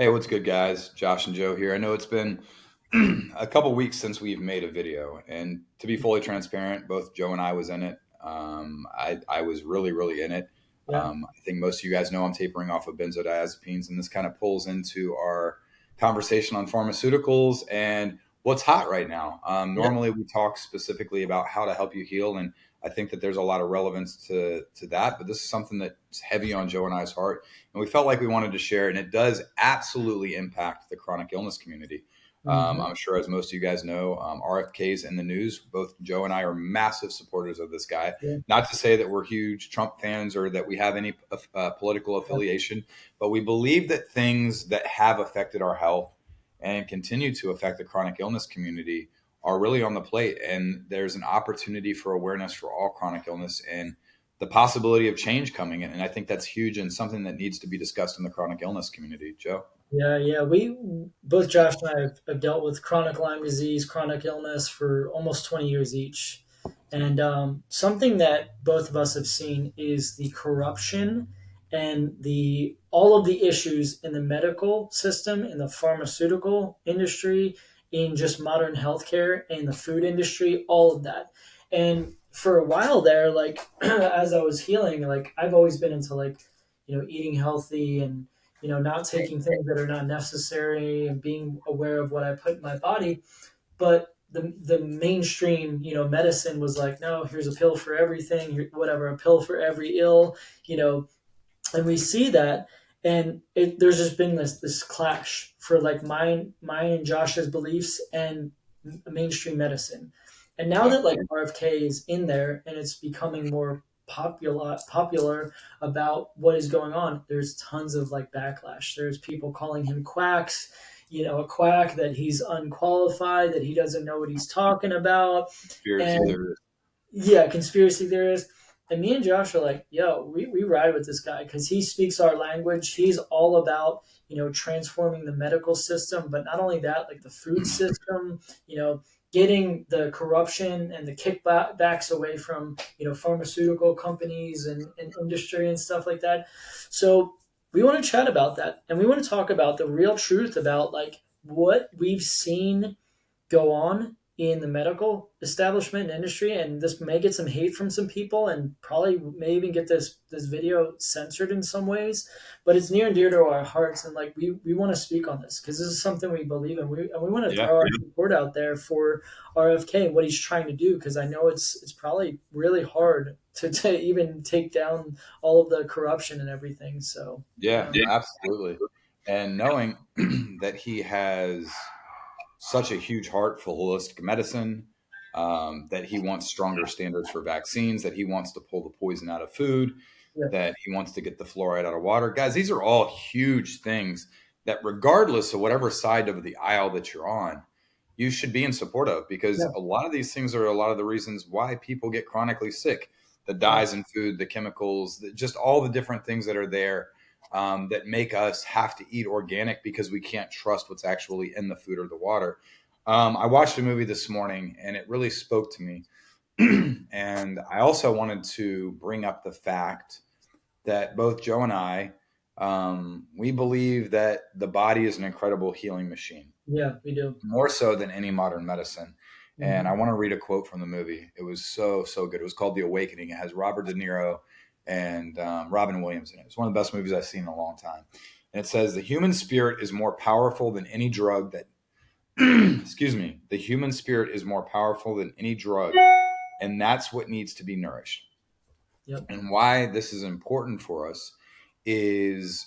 Hey, what's good, guys? Josh and Joe here. I know it's been a couple weeks since we've made a video, and to be fully transparent, both Joe and I was in it. I was really in it. Yeah. I think most of you guys know I'm tapering off of benzodiazepines, and this kind of pulls into our conversation on pharmaceuticals and what's hot right now. Yeah. Normally, we talk specifically about how to help you heal, and I think that there's a lot of relevance to that. But this is something that's heavy on Joe and I's heart, and we felt like we wanted to share it. And it does absolutely impact the chronic illness community. hmm I'm sure, as most of you guys know, RFK's in the news. Both Joe and I are massive supporters of this guy. Yeah. Not to say that we're huge Trump fans or that we have any political Yeah. affiliation, but we believe that things that have affected our health and continue to affect the chronic illness community are really on the plate. And there's an opportunity for awareness for all chronic illness and the possibility of change coming in. And I think that's huge and something that needs to be discussed in the chronic illness community. Joe? Yeah. We both Josh and I have dealt with chronic Lyme disease, chronic illness for almost 20 years each. And something that both of us have seen is the corruption and the all of the issues in the medical system, in the pharmaceutical industry, in just modern healthcare, in the food industry, all of that. And for a while there, like as I was healing, like I've always been into eating healthy and not taking things that are not necessary and being aware of what I put in my body. But the mainstream medicine was like, no, here's a pill for everything, whatever, a pill for every ill, you know, and we see that. And there's just been this clash for like mine and Josh's beliefs and mainstream medicine. And now Yeah. that like RFK is in there and it's becoming more popular about what is going on, there's tons of like backlash. There's people calling him quacks, a quack, that he's unqualified, that he doesn't know what he's talking about. Conspiracy And theory. yeah, conspiracy theorists. And me and Josh are like, yo, we ride with this guy because he speaks our language. He's all about, transforming the medical system, but not only that, like the food system, getting the corruption and the kickbacks away from, pharmaceutical companies and industry and stuff like that. So we want to chat about that. And we want to talk about the real truth about like what we've seen go on in the medical establishment and industry, and this may get some hate from some people and probably may even get this video censored in some ways, but it's near and dear to our hearts, and like we want to speak on this because this is something we believe in. We want to Yeah. throw our support out there for RFK and what he's trying to do, because I know it's probably really hard to even take down all of the corruption and everything. So Yeah, absolutely. And knowing that he has such a huge heart for holistic medicine, that he wants stronger standards for vaccines, that he wants to pull the poison out of food, yeah. that he wants to get the fluoride out of water. Guys, these are all huge things that, regardless of whatever side of the aisle that you're on, you should be in support of, because Yeah. a lot of these things are a lot of the reasons why people get chronically sick. The Yeah. dyes in food, the chemicals, just all the different things that are there, that make us have to eat organic because we can't trust what's actually in the food or the water. I watched a movie this morning and it really spoke to me. And I also wanted to bring up the fact that both Joe and I, we believe that the body is an incredible healing machine, Yeah, we do. more so than any modern medicine. And I hmm want to read a quote from the movie. It was so good. It was called The Awakening. It has Robert De Niro and Robin Williams in it. It's one of the best movies I've seen in a long time. And it says, the human spirit is more powerful than any drug that, excuse me, the human spirit is more powerful than any drug. And that's what needs to be nourished. Yep. And why this is important for us is,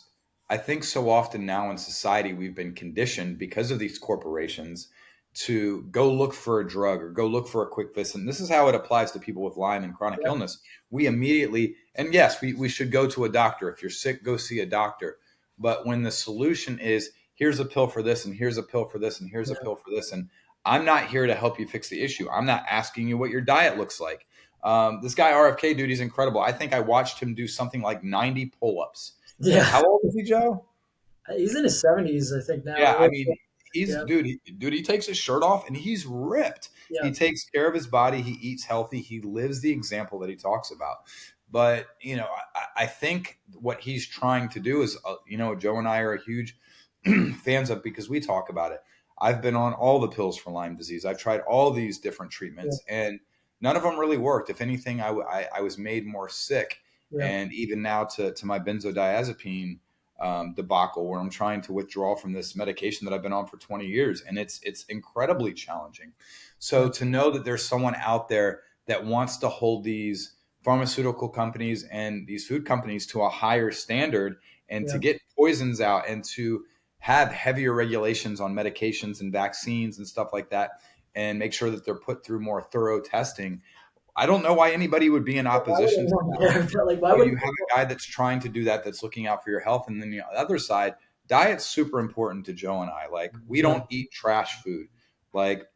I think so often now in society, we've been conditioned because of these corporations to go look for a drug or go look for a quick fix. And this is how it applies to people with Lyme and chronic Yeah. illness. We immediately, and yes, we should go to a doctor. If you're sick, go see a doctor. But when the solution is, here's a pill for this, and here's a pill for this, and here's a Yeah. pill for this, and I'm not here to help you fix the issue. I'm not asking you what your diet looks like. This guy RFK, dude, he's incredible. I think I watched him do something like 90 pull-ups. And Yeah. how old is he, Joe? He's in his 70s, I think Yeah, now. I mean, he's Yeah. dude. He takes his shirt off and he's ripped. He Yeah. takes care of his body. He eats healthy. He lives the example that he talks about. But I think what he's trying to do is, Joe and I are a huge fans of because we talk about it. I've been on all the pills for Lyme disease. I've tried all these different Yeah. treatments, and none of them really worked. If anything, I was made more sick. Yeah. And even now, to my benzodiazepine debacle, where I'm trying to withdraw from this medication that I've been on for 20 years, and it's incredibly challenging. Yeah. So to know that there's someone out there that wants to hold these pharmaceutical companies and these food companies to a higher standard, and to Yeah. get poisons out, and to have heavier regulations on medications and vaccines and stuff like that, and make sure that they're put through more thorough testing. I don't know why anybody would be in Why would opposition to anyone that. care? Like, why So would? you have a guy that's trying to do that, that's looking out for your health. And then the other side, diet's super important to Joe and I. Like, we Yeah. don't eat trash food. Like,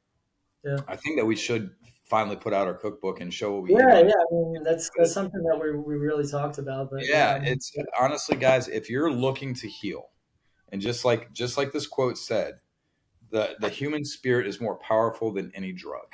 Yeah. I think that we should finally put out our cookbook and show what we eat Yeah. on. Yeah. I mean, that's something that we really talked about. But yeah. Yeah, it's honestly, guys, if you're looking to heal, and just like this quote said, the human spirit is more powerful than any drug.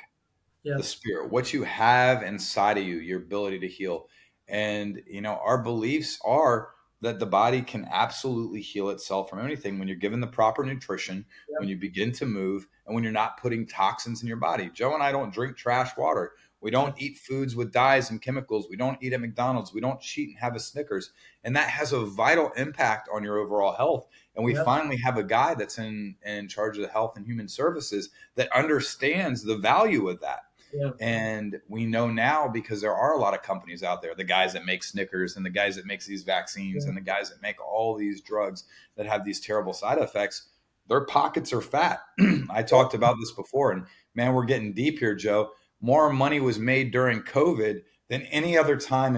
Yeah. The spirit, what you have inside of you, your ability to heal. And, our beliefs are that the body can absolutely heal itself from anything when you're given the proper nutrition, Yeah. when you begin to move, and when you're not putting toxins in your body. Joe and I don't drink trash water. We Yeah. don't eat foods with dyes and chemicals. We don't eat at McDonald's. We don't cheat and have a Snickers. And that has a vital impact on your overall health. And we Yeah. finally have a guy that's in charge of the health and human services that understands the value of that. Yeah. And we know now, because there are a lot of companies out there, the guys that make Snickers and the guys that makes these vaccines Yeah. and the guys that make all these drugs that have these terrible side effects, their pockets are fat. I talked about this before, and man, we're getting deep here, Joe. More money was made during COVID than any other time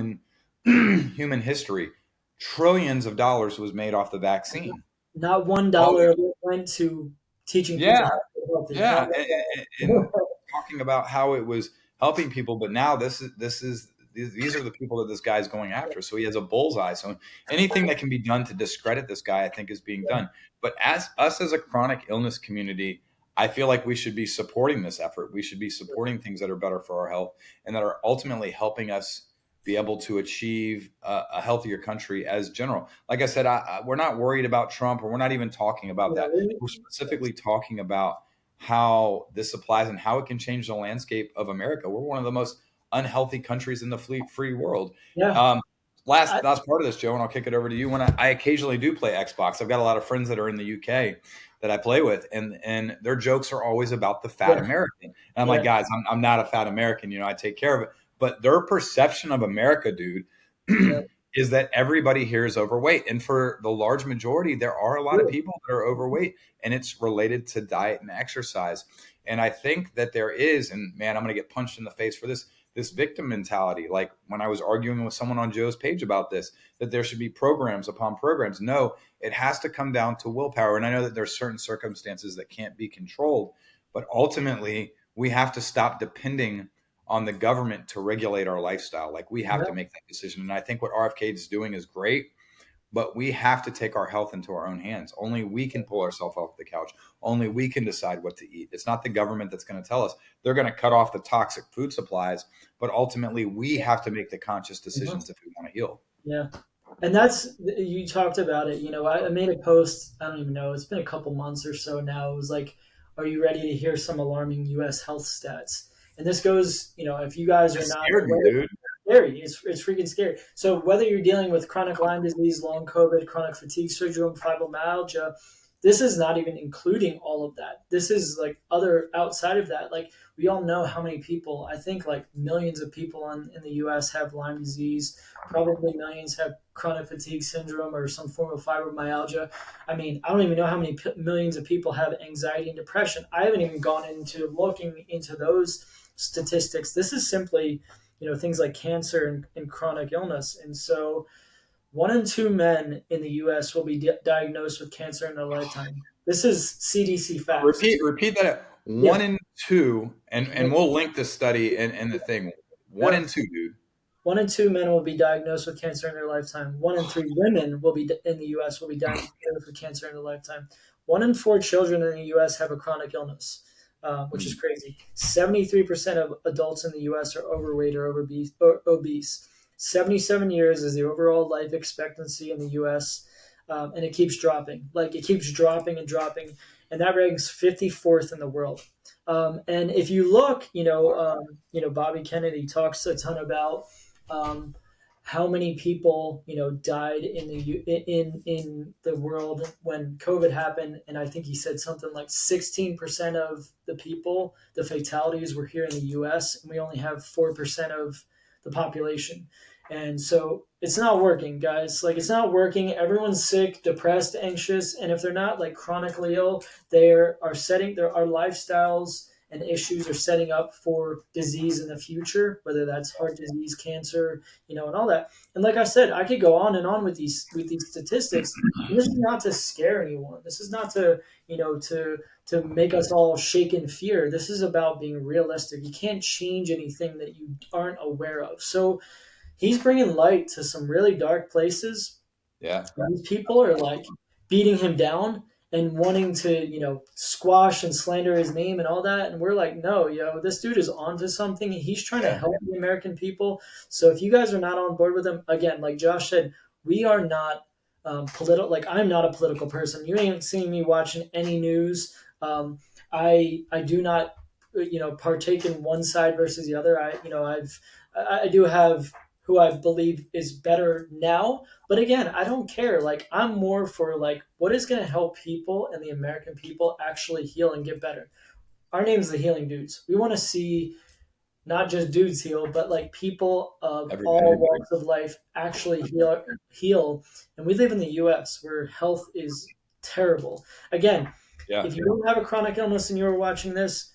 in human history. Trillions of dollars was made off the vaccine. Not one All dollar went to teaching people Yeah, how to be healthy. Not yeah, one and dollar. talking about how it was helping people, but now these are the people that this guy's going after. So he has a bullseye. So anything that can be done to discredit this guy, I think, is being done. But as us as a chronic illness community, I feel like we should be supporting this effort. We should be supporting things that are better for our health and that are ultimately helping us be able to achieve a healthier country as general. Like I said, we're not worried about Trump, or we're not even talking about Yeah. that. We're specifically talking about how this applies and how it can change the landscape of America. We're one of the most unhealthy countries in the free world. Yeah. Um, I, last part of this, Joe, and I'll kick it over to you. When I occasionally do play Xbox, I've got a lot of friends that are in the UK that I play with, and their jokes are always about the fat yeah. American. And I'm Yeah. like, guys, I'm not a fat American. I take care of it. But their perception of America, dude, Yeah. is that everybody here is overweight. And for the large majority, there are a lot of people that are overweight, and it's related to diet and exercise. And I think that there is, and man, I'm going to get punched in the face for this victim mentality. Like when I was arguing with someone on Joe's page about this, that there should be programs upon programs. No, it has to come down to willpower. And I know that there's certain circumstances that can't be controlled, but ultimately we have to stop depending on the government to regulate our lifestyle. Like we have Yeah. to make that decision. And I think what RFK is doing is great, but we have to take our health into our own hands. Only we can pull ourselves off the couch. Only we can decide what to eat. It's not the government that's going to tell us. They're going to cut off the toxic food supplies, but ultimately we have to make the conscious Mhm. decisions if we want to heal. Yeah. And that's, you talked about it. I made a post, I don't even know, it's been a couple months or so now. It was like, are you ready to hear some alarming US health stats? And this goes, if you guys are It not scared me, aware, dude. scary. It's freaking scary. So whether you're dealing with chronic Lyme disease, long COVID, chronic fatigue syndrome, fibromyalgia, this is not even including all of that. This is like other outside of that. Like we all know how many people, I think like millions of people in the US have Lyme disease. Probably millions have chronic fatigue syndrome or some form of fibromyalgia. I mean, I don't even know how many millions of people have anxiety and depression. I haven't even gone into looking into those statistics. This is simply, things like cancer and chronic illness. And so 1 in 2 men in the US will be diagnosed with cancer in their lifetime. This is CDC facts. Repeat that. Yeah. 1 in 2, and we'll link this study and the thing. One Yeah. in two, dude. 1 in 2 men will be diagnosed with cancer in their lifetime. 1 in 3 women will be in the U.S. will be diagnosed with cancer in their lifetime. 1 in 4 children in the U.S. have a chronic illness, which is crazy. 73% of adults in the U.S. are overweight or obese. 77 years is the overall life expectancy in the U.S. and it keeps dropping. Like it keeps dropping and dropping, and that ranks 54th in the world. And if you look, Bobby Kennedy talks a ton about um, how many people died in the world when COVID happened, and I think he said something like 16% of the people, the fatalities were here in the U.S., and we only have 4% of the population. And so it's not working, guys. Like it's not working. Everyone's sick, depressed, anxious, and if they're not like chronically ill, are setting our lifestyles and issues are setting up for disease in the future, whether that's heart disease, cancer, and all that. And like I said, I could go on and on with these statistics. And this is not to scare anyone. This is not to to make us all shake in fear. This is about being realistic. You can't change anything that you aren't aware of. So he's bringing light to some really dark places. Yeah. These people are like beating him down and wanting to, squash and slander his name and all that. And we're like, no, this dude is onto something. He's trying to help the American people. So if you guys are not on board with him, again, like Josh said, we are not political. Like I'm not a political person. You ain't seen me watching any news. I do not, partake in one side versus the other. I do have who I believe is better now. But again, I don't care. Like I'm more for like what is going to help people and the American people actually heal and get better. Our name's the Healing Dudes. We want to see not just dudes heal, but like people of all Everybody. walks of life actually heal. And we live in the U.S. where health is terrible. Again, Yeah. if you don't have a chronic illness and you're watching this,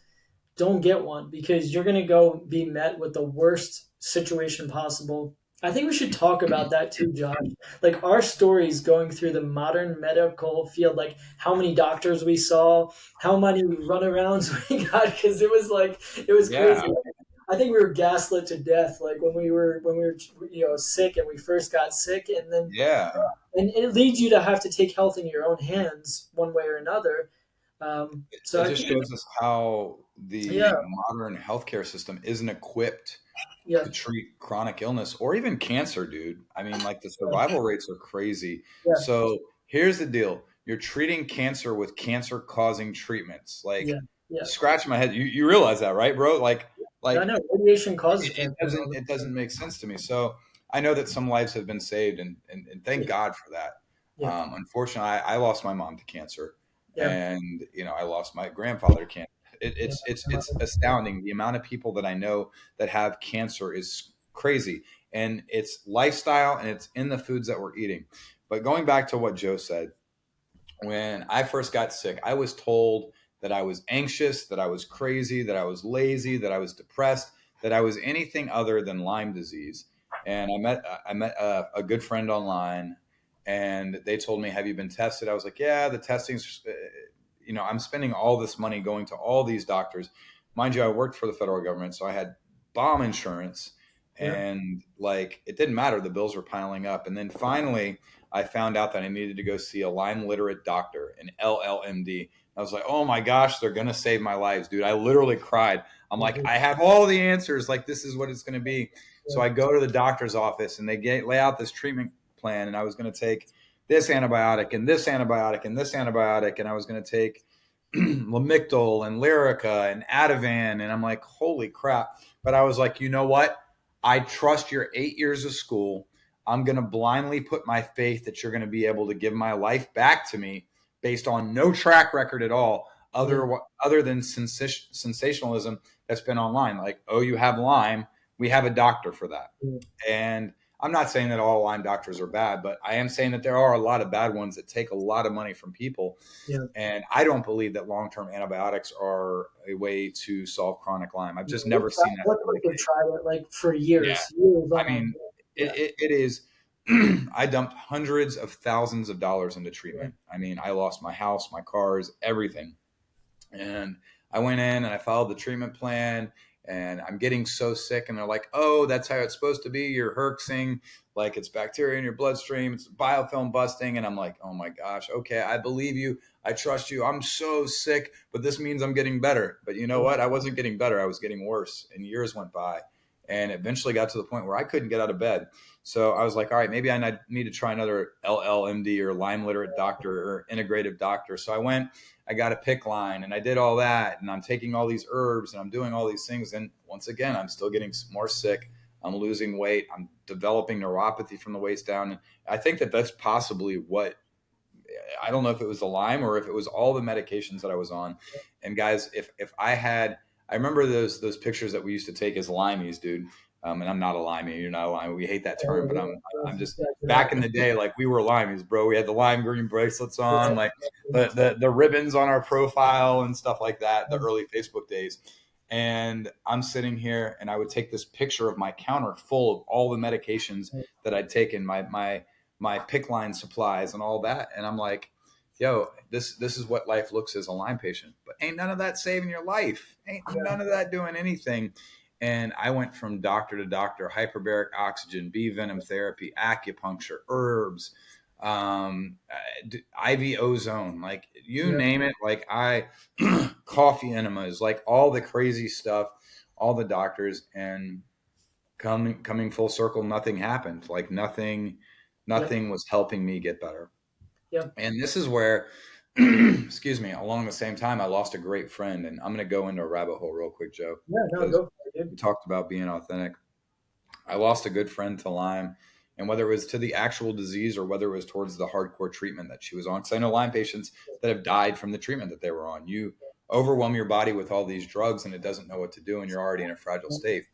don't get one because you're going to go be met with the worst situation possible. I think we should talk about that too, Josh. Like our stories going through the modern medical field, like how many doctors we saw, how many runarounds we got, because it was Yeah. crazy. I think we were gaslit to death, like when we were sick and we first got sick, and then Yeah. and it leads you to have to take health in your own hands one way or another. So It I just think, shows us how yeah, the modern healthcare system isn't equipped yeah, to treat chronic illness or even cancer, dude. I mean, like the survival rates are crazy. yeah, So here's the deal. You're treating cancer with cancer causing treatments. yeah, Like yeah. scratch my head. You realize that, right, bro? I Like know radiation causes it cancer and all doesn't that. it doesn't make sense to me. So I know that some lives have been saved, and thank Yeah, God for that. yeah, Unfortunately, I lost my mom to cancer, yeah, and I lost my grandfather to cancer. yeah. It's astounding the amount of people that I know that have cancer is crazy, and it's lifestyle and it's in the foods that we're eating. But going back to what Joe said, when I first got sick, I was told that I was anxious, that I was crazy, that I was lazy, that I was depressed, that I was anything other than Lyme disease. And I met a good friend online, and they told me, "Have you been tested?" I was like, "Yeah, the testing's." I'm spending all this money going to all these doctors. Mind you, I worked for the federal government, so I had bomb insurance, Yeah. and like it didn't matter. The bills were piling up, and then finally I found out that I needed to go see a Lyme literate doctor, an LLMD. I was like, oh my gosh, they're going to save my lives, dude. I literally cried. I'm like, Mhm. I have all the answers. Like, this is what it's going to be. So Yeah. I go to the doctor's office and lay out this treatment plan. And I was going to take this antibiotic and this antibiotic and this antibiotic. And I was going to take Lamictal and Lyrica and Ativan. And I'm like, holy crap. But I was like, you know what? I trust your 8 years of school. I'm going to blindly put my faith that you're going to be able to give my life back to me based on no track record at all, Yeah. other than sensationalism that's been online. Like, oh, you have Lyme, we have a doctor for that. Yeah. And I'm not saying that all Lyme doctors are bad, but I am saying that there are a lot of bad ones that take a lot of money from people. Yeah. And I don't believe that long-term antibiotics are a way to solve chronic Lyme. I've just We've never tried, seen that. looked like we've tried it like for Yeah. years I on. mean, Yeah. it is. I dumped hundreds of thousands of dollars into Yeah. treatment. I mean, I lost my house, my cars, everything. And I went in and I followed the treatment plan, and I'm getting so sick. And they're like, oh, that's how it's supposed to be. You're herxing, like it's bacteria in your bloodstream, it's biofilm busting. And I'm like, oh my gosh, okay, I believe you. I trust you. I'm so sick, but this means I'm getting better. But you know Yeah. what? I wasn't getting better. I was getting worse. And years went by. and eventually got to the point where I couldn't get out of bed. So I was like, all right, maybe I need to try another LLMD or Lyme literate doctor or integrative doctor. So I went, I got a PICC line and I did all that. And I'm taking all these herbs and I'm doing all these things. And once again, I'm still getting more sick. I'm losing weight. I'm developing neuropathy from the waist down. And I think that that's possibly what, I don't know if it was the Lyme or if it was all the medications that I was on. And guys, if I had, I remember those pictures that we used to take as Limeys, dude. And I'm not a Limey, you're not a Limey. We hate that term, but I'm just back in the day, like we were Limeys, bro. We had the lime green bracelets on, like the ribbons on our profile and stuff like that. The early Facebook days. And I'm sitting here, and I would take this picture of my counter full of all the medications that I'd taken, my PICC line supplies and all that. And I'm like, yo, this is what life looks as a Lyme patient. But ain't none of that saving your life. Ain't none of that doing anything. And I went from doctor to doctor, hyperbaric oxygen, bee venom therapy, acupuncture, herbs, IV ozone, like you name it. Like coffee enemas, like all the crazy stuff, all the doctors, and coming full circle, nothing happened. Like nothing was helping me get better. Yep. And this is where, excuse me, along the same time, I lost a great friend. And I'm going to go into a rabbit hole real quick, Joe, Yeah, no, because go for it, we dude. talked about being authentic. I lost a good friend to Lyme. And whether it was to the actual disease or whether it was towards the hardcore treatment that she was on, because I know Lyme patients that have died from the treatment that they were on. You overwhelm your body with all these drugs and it doesn't know what to do, and you're already in a fragile state.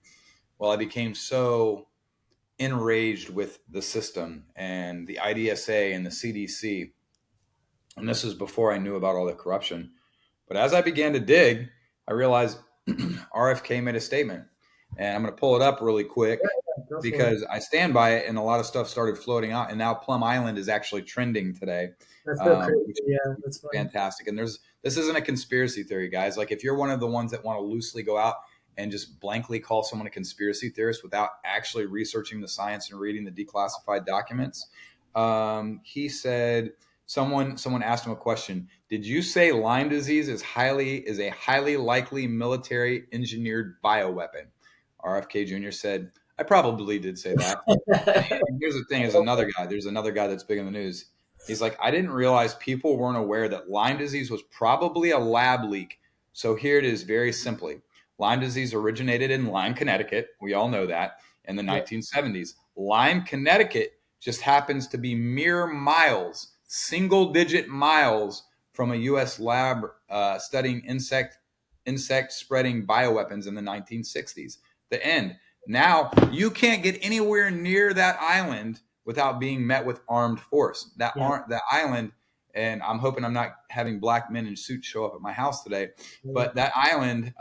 Well, I became so enraged with the system and the IDSA and the CDC. And this is before I knew about all the corruption. But as I began to dig, I realized RFK made a statement. And I'm going to pull it up really quick Go for it. because I stand by it, and a lot of stuff started floating out. And now Plum Island is actually trending today, That's so crazy. which Yeah, is that's funny. fantastic. And this isn't a conspiracy theory, guys. Like if you're one of the ones that want to loosely go out and just blankly call someone a conspiracy theorist without actually researching the science and reading the declassified documents, he said someone asked him a question. Did you say Lyme disease is a highly likely military engineered bioweapon? RFK Jr. said, I probably did say that. And here's the thing: there's another guy that's big in the news. He's like, I didn't realize people weren't aware that Lyme disease was probably a lab leak. So here it is, very simply. Lyme disease originated in Lyme, Connecticut. We all know that in the Yeah, 1970s. Lyme, Connecticut just happens to be mere miles, single digit miles from a U.S. lab studying insect spreading bioweapons in the 1960s. The end. Now you can't get anywhere near that island without being met with armed force. yeah, That island, and I'm hoping I'm not having black men in suits show up at my house today. yeah. But that island,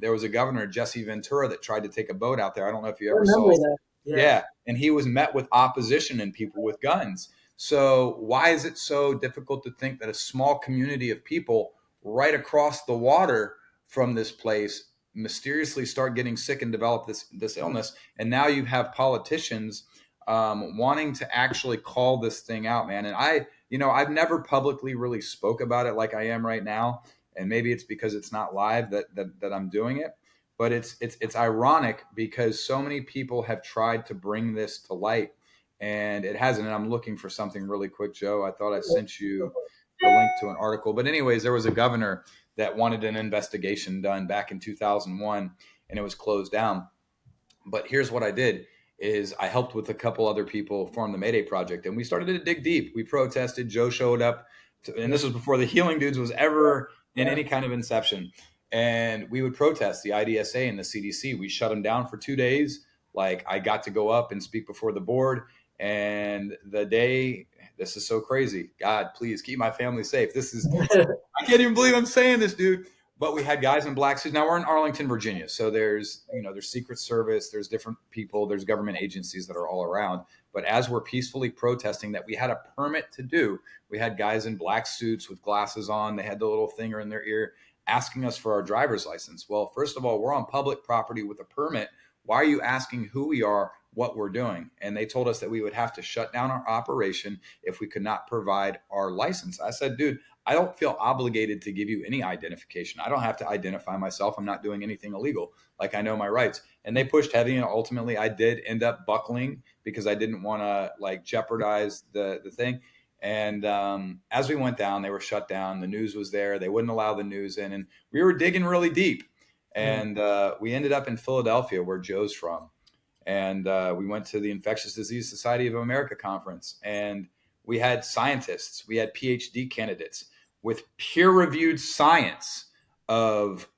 there was a governor, Jesse Ventura, that tried to take a boat out there. I don't know if you I ever remember saw. that. Yeah, Yeah, and he was met with opposition and people with guns. So why is it so difficult to think that a small community of people right across the water from this place mysteriously start getting sick and develop this illness? And now you have politicians wanting to actually call this thing out, man. And I've never publicly really spoke about it like I am right now. And maybe it's because it's not live that I'm doing it. But it's ironic because so many people have tried to bring this to light and it hasn't. And I'm looking for something really quick, Joe. I thought I sent you the link to an article. But anyways, there was a governor that wanted an investigation done back in 2001 and it was closed down. But here's what I did is I helped with a couple other people form the Mayday Project and we started to dig deep. We protested. Joe showed up and this was before the Healing Dudes was ever in yeah, any kind of inception. And we would protest the IDSA and the CDC. We shut them down for 2 days. Like I got to go up and speak before the board. And this is so crazy. God, please keep my family safe. I can't even believe I'm saying this, dude. But we had guys in black suits. Now we're in Arlington, Virginia. So there's Secret Service, there's different people, there's government agencies that are all around. But as we're peacefully protesting that we had a permit to do, we had guys in black suits with glasses on. They had the little finger in their ear asking us for our driver's license. Well, first of all, we're on public property with a permit. Why are you asking who we are, what we're doing. And they told us that we would have to shut down our operation if we could not provide our license. I said, dude, I don't feel obligated to give you any identification. I don't have to identify myself. I'm not doing anything illegal. Like, I know my rights. And they pushed heavy, and ultimately I did end up buckling because I didn't want to like jeopardize the thing. And as we went down, they were shut down. The news was there. They wouldn't allow the news in, and we were digging really deep. Yeah. And we ended up in Philadelphia, where Joe's from. And we went to the Infectious Disease Society of America conference, and we had scientists, we had PhD candidates with peer-reviewed science of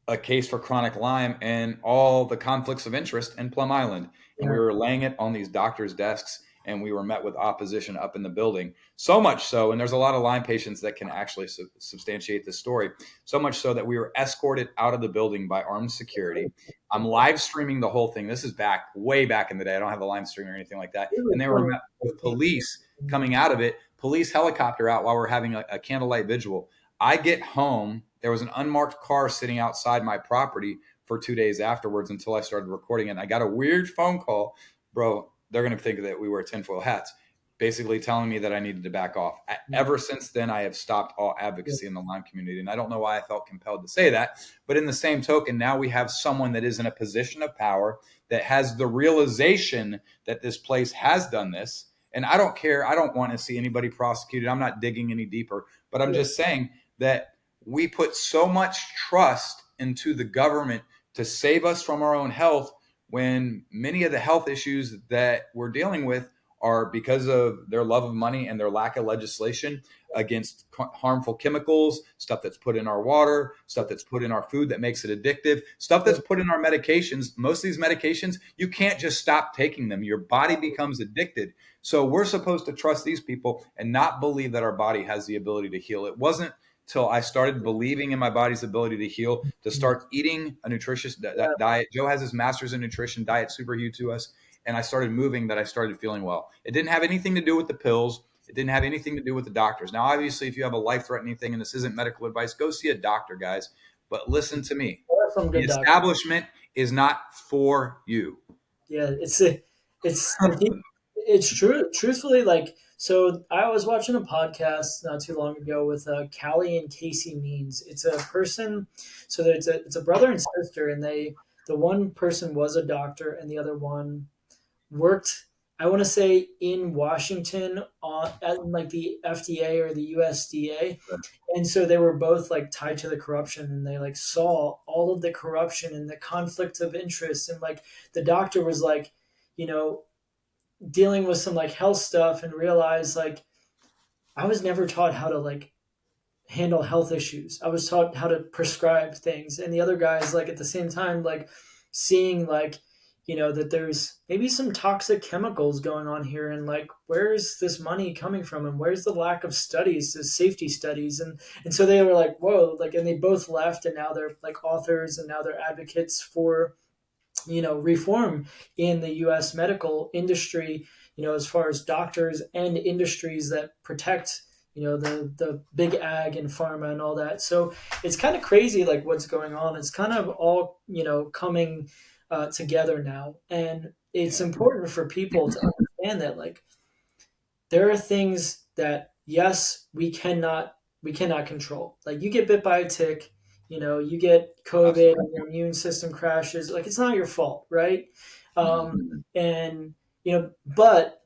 a case for chronic Lyme and all the conflicts of interest in Plum Island. And we Yeah. were laying it on these doctors' desks, and we were met with opposition up in the building. So much so, and there's a lot of Lyme patients that can actually substantiate this story, so much so that we were escorted out of the building by armed security. I'm live streaming the whole thing. This is back, way back in the day. I don't have a live stream or anything like that. We And they were recorded met with with police people. coming out of it, police helicopter out while we're having a candlelight vigil. I get home. There was an unmarked car sitting outside my property for 2 days afterwards until I started recording it. And I got a weird phone call, bro. They're going to think that we wear tinfoil hats, basically telling me that I needed to back off. Ever since then, I have stopped all advocacy in the Lyme community. And I don't know why I felt compelled to say that. But in the same token, now we have someone that is in a position of power that has the realization that this place has done this. And I don't care. I don't want to see anybody prosecuted. I'm not digging any deeper. But I'm just saying that we put so much trust into the government to save us from our own health, when many of the health issues that we're dealing with are because of their love of money and their lack of legislation against harmful chemicals, stuff that's put in our water, stuff that's put in our food that makes it addictive, stuff that's put in our medications. Most of these medications, you can't just stop taking them. Your body becomes addicted. So we're supposed to trust these people and not believe that our body has the ability to heal. It wasn't till I started believing in my body's ability to heal, to start eating a nutritious diet. Joe has his master's in nutrition, diet super huge to us. And I started moving, that I started feeling well. It didn't have anything to do with the pills. It didn't have anything to do with the doctors. Now, obviously, if you have a life-threatening thing and this isn't medical advice, go see a doctor, guys. But listen to me. There are some The good doctors. establishment is not for you. Yeah, it's it's true. Truthfully, like, so I was watching a podcast not too long ago with Callie and Casey Means. It's a person, so it's a brother and sister, and the one person was a doctor, and the other one worked. I want to say in Washington on at like the FDA or the USDA, and so they were both like tied to the corruption, and they like saw all of the corruption and the conflict of interest, and like the doctor was like, you know, dealing with some like health stuff and realized like I was never taught how to like handle health issues. I was taught how to prescribe things, and the other guys like at the same time like seeing like, that there's maybe some toxic chemicals going on here, and like where's this money coming from, and where's the lack of studies, the safety studies, and so they were like, whoa, like, and they both left, and now they're like authors, and now they're advocates for reform in the U.S. medical industry, as far as doctors and industries that protect, the big ag and pharma and all that. So it's kind of crazy, like what's going on. It's kind of all, coming together now. And it's important for people to understand that, like, there are things that, yes, we cannot control. Like, you get bit by a tick, you get COVID and your immune system crashes. Like, it's not your fault, right? And but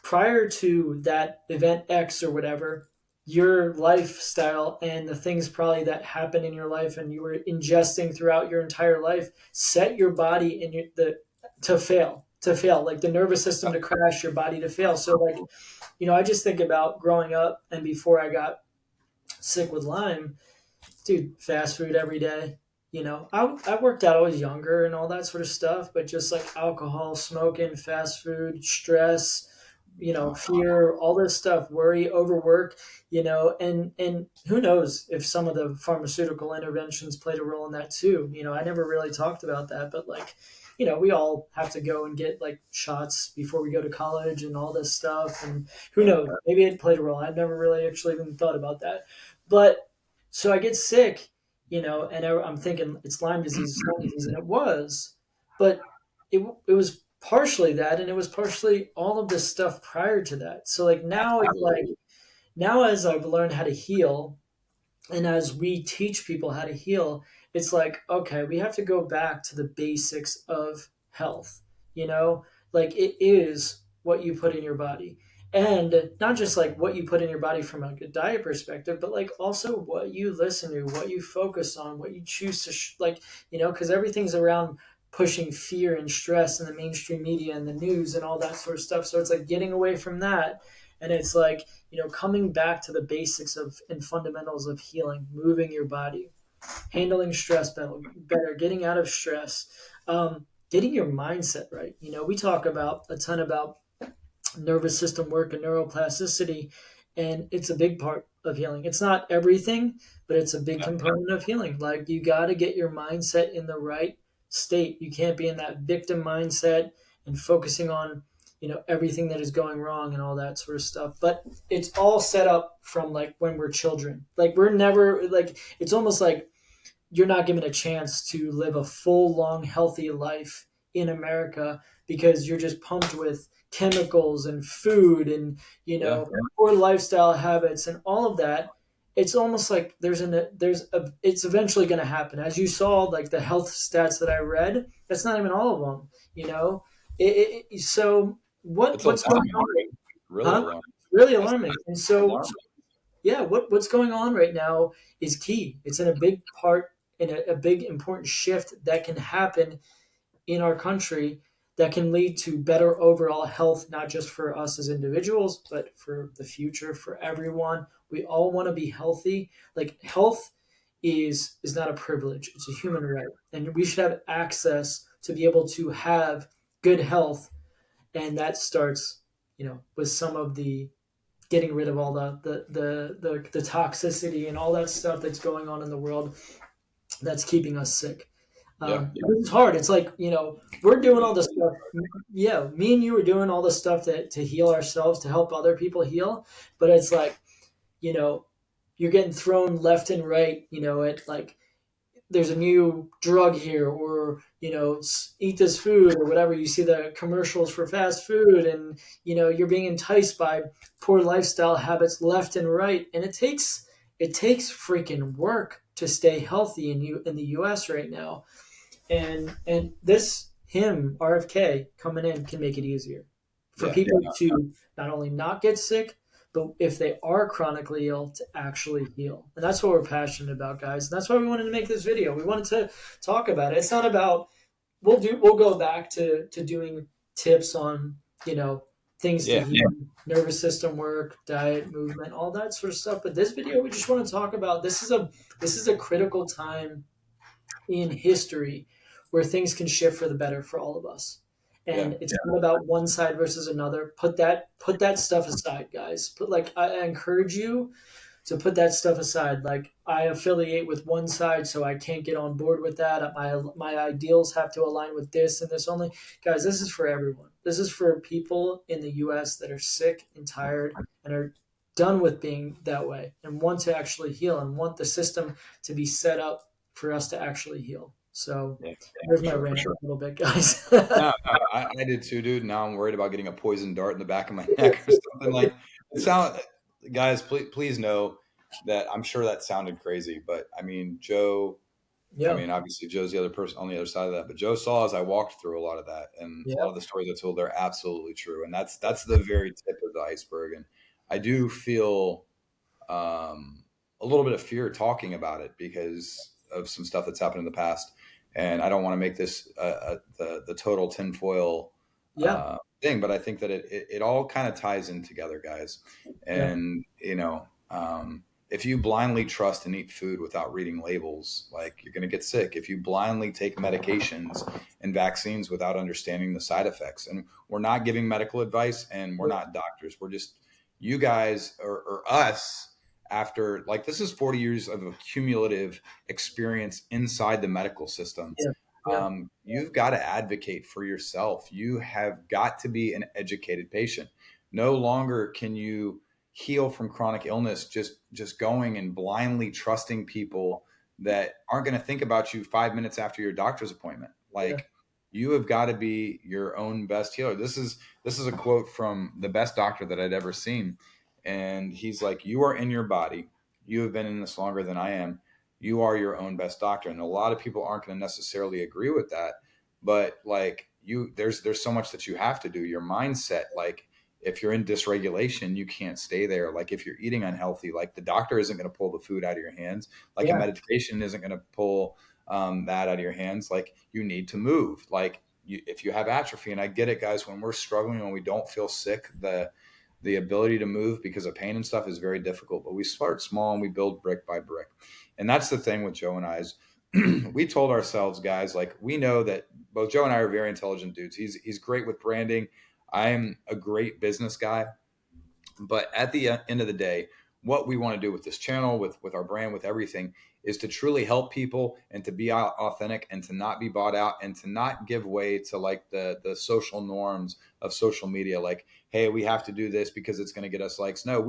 prior to that event X or whatever, your lifestyle and the things probably that happen in your life and you were ingesting throughout your entire life set your body in to fail, like the nervous system to crash, your body to fail. So like, I just think about growing up and before I got sick with Lyme, dude, fast food every day. I worked out, I was younger and all that sort of stuff, but just like alcohol, smoking, fast food, stress, fear, all this stuff, worry, overwork, and who knows if some of the pharmaceutical interventions played a role in that too. I never really talked about that, but like, we all have to go and get like shots before we go to college and all this stuff. And who knows, maybe it played a role. I've never really actually even thought about that. But so I get sick, and I'm thinking it's Lyme disease, and it was, but it was partially that, and it was partially all of this stuff prior to that. So like now, now as I've learned how to heal, and as we teach people how to heal, it's like, okay, we have to go back to the basics of health. You know, like it is what you put in your body. And not just like what you put in your body from like a diet perspective, but like also what you listen to, what you focus on, what you choose to, because everything's around pushing fear and stress in the mainstream media and the news and all that sort of stuff. So it's like getting away from that. And it's like, coming back to the basics of and fundamentals of healing, moving your body, handling stress better, getting out of stress, getting your mindset right. We talk about a ton about nervous system work and neuroplasticity, and it's a big part of healing. It's not everything, but it's a big Yeah. component of healing. Like you got to get your mindset in the right state. You can't be in that victim mindset and focusing on everything that is going wrong and all that sort of stuff. But it's all set up from like when we're children. Like we're never like it's almost like you're not given a chance to live a full, long, healthy life in America because you're just pumped with chemicals and food and Yeah. poor lifestyle habits and all of that. It's almost like it's eventually going to happen. As you saw, like the health stats that I read, that's not even all of them. So It's what's going alarming. on? Really Huh? alarming. Really That's alarming. And so alarming. yeah, what's going on right now is key. It's in a big part in a big important shift that can happen in our country that can lead to better overall health, not just for us as individuals, but for the future, for everyone. We all want to be healthy. Like health is not a privilege; it's a human right, and we should have access to be able to have good health, and that starts, with some of the getting rid of all the toxicity and all that stuff that's going on in the world that's keeping us sick. Yeah. It's hard. It's like, we're doing all this stuff. Yeah, me and you are doing all this stuff to heal ourselves, to help other people heal. But it's like, you know, you're getting thrown left and right, at like there's a new drug here, or eat this food or whatever. You see the commercials for fast food, and you're being enticed by poor lifestyle habits left and right, and it takes freaking work to stay healthy in the US right now. And this him RFK coming in can make it easier for Yeah. people to not only not get sick, but if they are chronically ill, to actually heal. And that's what we're passionate about, guys. And that's why we wanted to make this video. We wanted to talk about it. It's not about we'll go back to doing tips on things to Yeah. heal, nervous system work, diet, movement, all that sort of stuff. But this video, we just want to talk about this is a critical time in history where things can shift for the better for all of us. And Yeah. it's not about one side versus another. Put that stuff aside, guys. I encourage you to put that stuff aside. Like I affiliate with one side, so I can't get on board with that. My ideals have to align with this and this only. Guys, this is for everyone. This is for people in the US that are sick and tired and are done with being that way and want to actually heal and want the system to be set up for us to actually heal. So Yeah. there's For my sure. rant a little bit, guys. No, I did too, dude. Now I'm worried about getting a poison dart in the back of my neck or something. Like it sound, guys, please know that I'm sure that sounded crazy, but I mean, Joe. I Yeah, mean, obviously Joe's the other person on the other side of that, but Joe saw as I walked through a lot of that, and a yeah, lot of the stories I told, they're absolutely true, and that's the very tip of the iceberg. And I do feel a little bit of fear talking about it because of some stuff that's happened in the past. And I don't want to make this the total tinfoil yeah, thing, but I think that it all kind of ties in together, guys. yeah, And, if you blindly trust and eat food without reading labels, like you're going to get sick. If you blindly take medications and vaccines without understanding the side effects, and we're not giving medical advice and we're not doctors, we're just you guys or us after like this is 40 years of a cumulative experience inside the medical system. yeah, yeah, You've got to advocate for yourself. You have got to be an educated patient. No longer can you heal from chronic illness just going and blindly trusting people that aren't going to think about you 5 minutes after your doctor's appointment. yeah, Like You have got to be your own best healer. This is a quote from the best doctor that I'd ever seen. And he's like, you are in your body. You have been in this longer than I am. You are your own best doctor. And a lot of people aren't going to necessarily agree with that. But like there's so much that you have to do. Your mindset, like if you're in dysregulation, you can't stay there. Like if you're eating unhealthy, like the doctor isn't going to pull the food out of your hands. Like a Yeah. meditation isn't going to pull that out of your hands. Like you need to move. Like if you have atrophy, and I get it, guys, when we're struggling, when we don't feel sick, the ability to move because of pain and stuff is very difficult. But we start small and we build brick by brick, and that's the thing with Joe and I is we told ourselves, guys, like we know that both Joe and I are very intelligent dudes. He's great with branding. I'm a great business guy. But at the end of the day, what we want to do with this channel, with our brand, with everything, is to truly help people and to be authentic and to not be bought out and to not give way to like the social norms of social media. Like, hey, we have to do this because it's going to get us likes. No,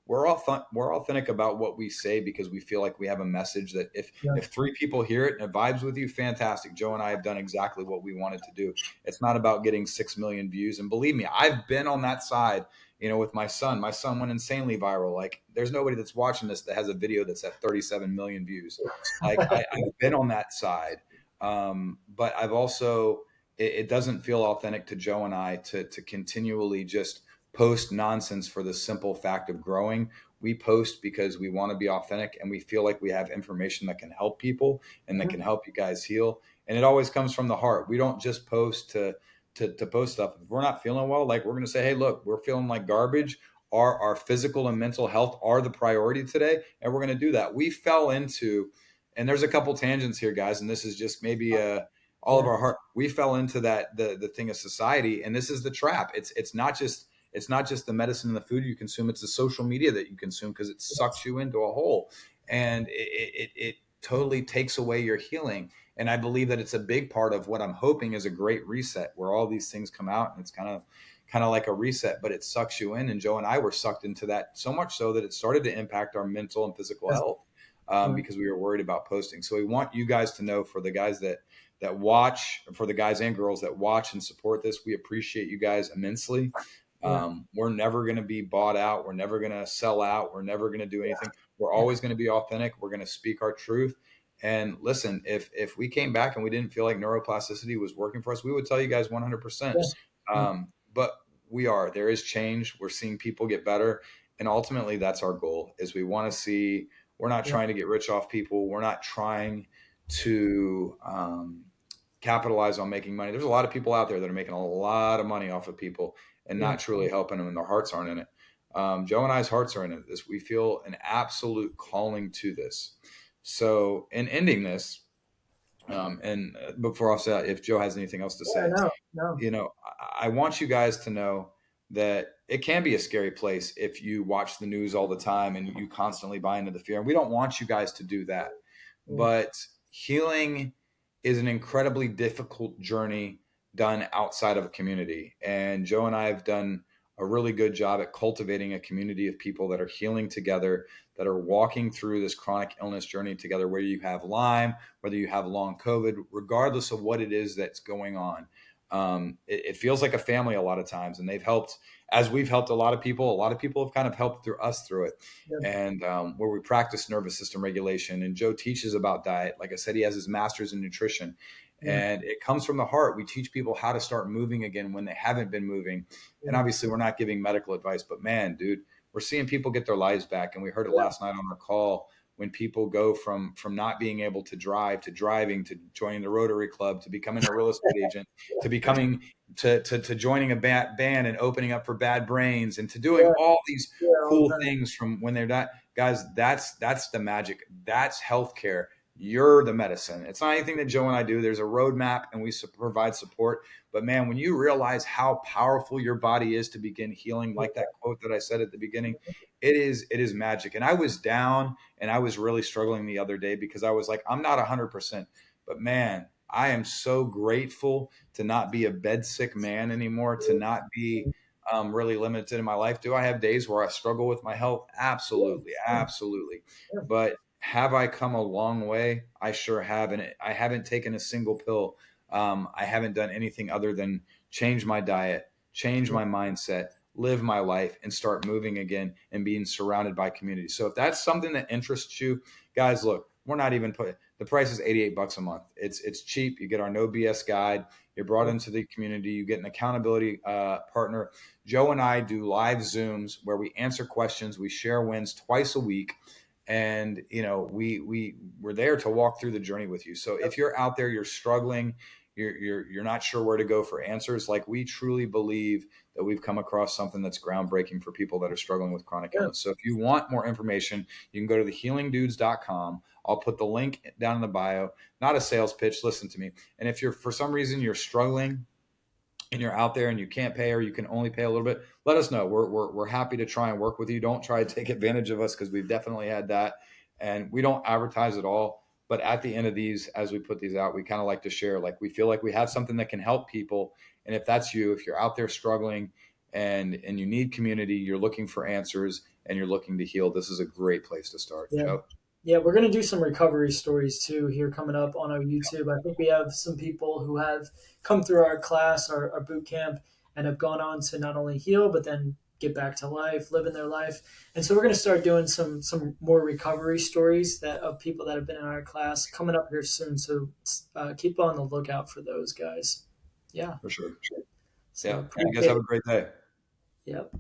we're authentic about what we say because we feel like we have a message that Yeah. if three people hear it and it vibes with you, fantastic. Joe and I have done exactly what we wanted to do. It's not about getting 6 million views. And believe me, I've been on that side, with my son. My son went insanely viral. Like, there's nobody that's watching this that has a video that's at 37 million views. Like, I've been on that side. But I've also, it doesn't feel authentic to Joe and I to continually just post nonsense for the simple fact of growing. We post because we want to be authentic and we feel like we have information that can help people and that Mhm. can help you guys heal. And it always comes from the heart. We don't just post to post stuff. If we're not feeling well, like we're going to say, hey, look, we're feeling like garbage. Our physical and mental health are the priority today, and we're going to do that. We fell into, and there's a couple tangents here, guys, and this is just maybe all of Yeah. our heart. We fell into that the thing of society, and this is the trap. It's not just the medicine and the food you consume; it's the social media that you consume because it sucks you into a hole, and it totally takes away your healing. And I believe that it's a big part of what I'm hoping is a great reset where all these things come out and it's kind of like a reset, but it sucks you in. And Joe and I were sucked into that so much so that it started to impact our mental and physical Yes. health Yeah. because we were worried about posting. So we want you guys to know, for the guys that watch, for the guys and girls that watch and support this, we appreciate you guys immensely. Yeah. We're never going to be bought out. We're never going to sell out. We're never going to do anything. We're Yeah. always going to be authentic. We're going to speak our truth. And listen, if we came back and we didn't feel like neuroplasticity was working for us, we would tell you guys 100%. Yes. Yeah. But there is change. We're seeing people get better. And ultimately, that's our goal is we want to see, we're not Yeah. trying to get rich off people. We're not trying to capitalize on making money. There's a lot of people out there that are making a lot of money off of people and Yeah. not truly helping them, and their hearts aren't in it. Joe and I's hearts are in it. This, we feel an absolute calling to this. So, in ending this, and before I say, if Joe has anything else to Yeah. say, No. No. I want you guys to know that it can be a scary place if you watch the news all the time and you constantly buy into the fear. And we don't want you guys to do that. Yeah. But healing is an incredibly difficult journey done outside of a community. And Joe and I have done a really good job at cultivating a community of people that are healing together, that are walking through this chronic illness journey together, whether you have Lyme, whether you have long COVID, regardless of what it is that's going on. It feels like a family a lot of times, and they've helped as we've helped a lot of people. A lot of people have kind of helped through us through it, Yeah. and where we practice nervous system regulation. And Joe teaches about diet. Like I said, he has his master's in nutrition, Yeah. and it comes from the heart. We teach people how to start moving again when they haven't been moving. And Yeah. obviously, we're not giving medical advice, but man, dude, we're seeing people get their lives back. And we heard it Yeah. last night on our call when people go from not being able to drive to driving to joining the Rotary Club to becoming a real estate agent to becoming to joining a band and opening up for Bad Brains and to doing Yeah. all these Yeah. All cool the time. things from when they're not. Guys, that's the magic. That's healthcare. You're the medicine. It's not anything that Joe and I do. There's a roadmap and we provide support. But man, when you realize how powerful your body is to begin healing, like that quote that I said at the beginning, it is magic. And I was down and I was really struggling the other day because I was like, I'm not 100%. But man, I am so grateful to not be a bed sick man anymore, to not be really limited in my life. Do I have days where I struggle with my health? Yeah. Absolutely. Yeah. Absolutely. Yeah. But have I come a long way? I sure have. And I haven't taken a single pill I haven't done anything other than change my diet, change Yeah. my mindset, live my life, and start moving again and being surrounded by community. So if that's something that interests you, guys, look, we're not even putting the price is $88 a month. It's cheap. You get our no BS guide. You're brought Yep. into the community. You get an accountability partner. Joe and I do live Zooms where we answer questions. We share wins twice a week, and we're there to walk through the journey with you. So if you're out there, you're struggling, you're not sure where to go for answers, like, we truly believe that we've come across something that's groundbreaking for people that are struggling with chronic Yeah. illness. So if you want more information, you can go to thehealingdudes.com. I'll put the link down in the bio. Not a sales pitch, listen to me. And if you're, for some reason, you're struggling and you're out there and you can't pay, or you can only pay a little bit, let us know. We're happy to try and work with you. Don't try to take advantage of us, because we've definitely had that. And we don't advertise at all. But at the end of these, as we put these out, we kind of like to share, like, we feel like we have something that can help people. And if that's you, if you're out there struggling and you need community, you're looking for answers, and you're looking to heal, this is a great place to start. Yeah. Joe? Yeah, we're going to do some recovery stories too here coming up on our YouTube. I think we have some people who have come through our class, our boot camp, and have gone on to not only heal, but then get back to life, living their life. And so we're going to start doing some more recovery stories that of people that have been in our class coming up here soon. So keep on the lookout for those guys. Yeah. For sure. So Yeah. You guys have appreciate a it. great day. Yep.